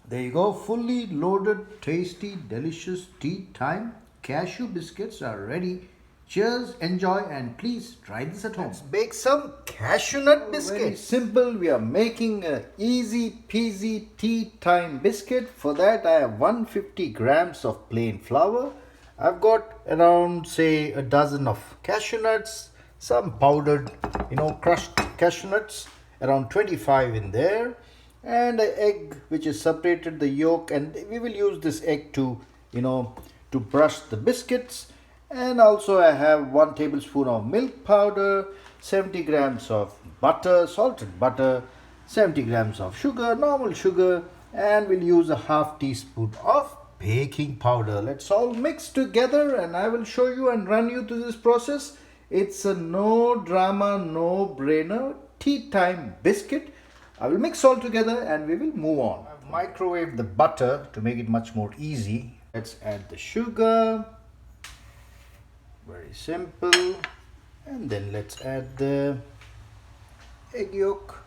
There you go, fully loaded, tasty, delicious tea time cashew biscuits are ready. Cheers, enjoy, and please try this at home. Let's bake some cashew nut biscuits. Very simple. We are making a easy peasy tea time biscuit. For that, I have 150 grams of plain flour. I've got around, say, a dozen of cashew nuts, some powdered, crushed cashew nuts, around 25 in there, and an egg which is separated the yolk, and we will use this egg to brush the biscuits. And also I have 1 tablespoon of milk powder, 70 grams of butter, salted butter, 70 grams of sugar, normal sugar, and we'll use a half teaspoon of baking powder. Let's all mix together and I will show you and run you through this process. It's a no drama, no brainer tea time biscuit. I will mix all together and we will move on. I've microwaved the butter to make it much more easy. Let's add the sugar. Very simple. And then let's add the egg yolk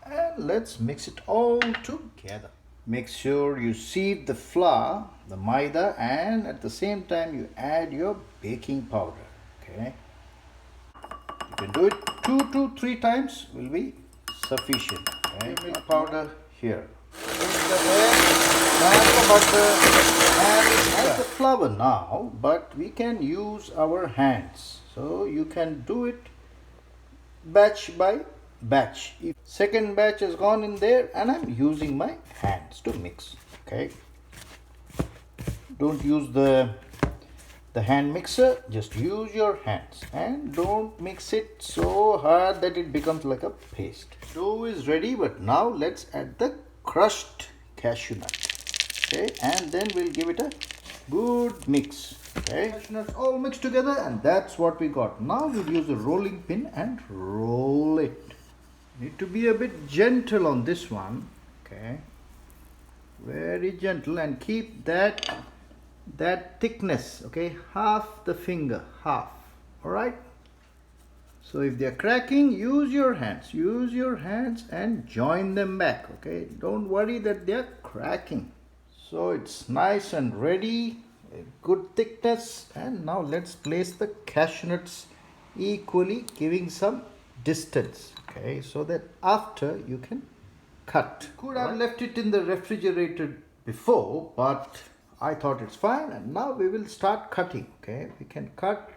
and let's mix it all together. Make sure you sieve the flour, the maida, and at the same time you add your baking powder. Okay, you can do it 2 to 3 times will be sufficient. Okay, milk powder here. The egg, add the butter, and add the flour now, but we can use our hands. So you can do it batch by batch. If second batch has gone in there and I'm using my hands to mix. Okay, don't use the hand mixer, just use your hands and don't mix it so hard that it becomes like a paste. Dough is ready, but now let's add the crushed cashew nut. Okay, and then we'll give it a good mix. Okay, cashew nuts all mixed together, and that's what we got. Now we'll use a rolling pin and roll it. Need to be a bit gentle on this one. Okay, very gentle, and keep that thickness. Okay, half the finger, half. All right. So if they're cracking, use your hands and join them back. Okay, don't worry that they're cracking. So it's nice and ready, a good thickness. And now let's place the cashew nuts equally, giving some distance. Okay, so that after you can cut. Could have left it in the refrigerator before, but I thought it's fine. And now we will start cutting. Okay, we can cut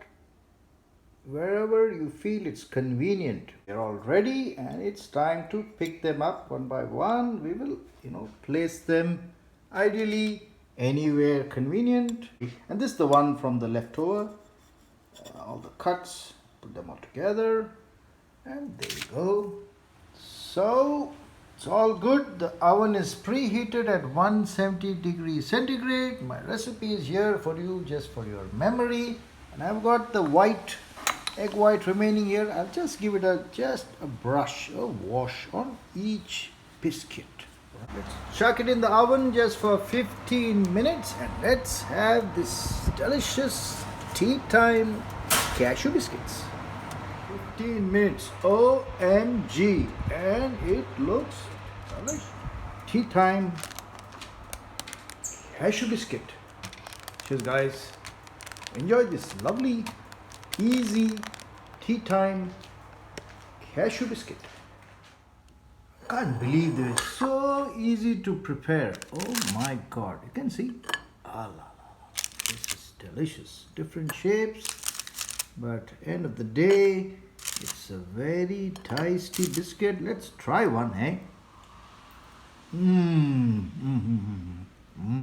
wherever you feel it's convenient. They're all ready and it's time to pick them up one by one. We will place them ideally anywhere convenient. And this is the one from the leftover. All the cuts, put them all together, and there you go. So it's all good. The oven is preheated at 170 degrees centigrade. My recipe is here for you, just for your memory. And I've got the egg white remaining here. I'll just give it just a brush, a wash on each biscuit. Let's chuck it in the oven just for 15 minutes and let's have this delicious tea time cashew biscuits. 15 minutes, OMG, and it looks delicious. Tea time cashew biscuit. Cheers guys, enjoy this lovely easy tea time cashew biscuit. Can't believe this, so easy to prepare. Oh my god, you can see. Ah, la, la. This is delicious. Different shapes, but end of the day, it's a very tasty biscuit. Let's try one, eh?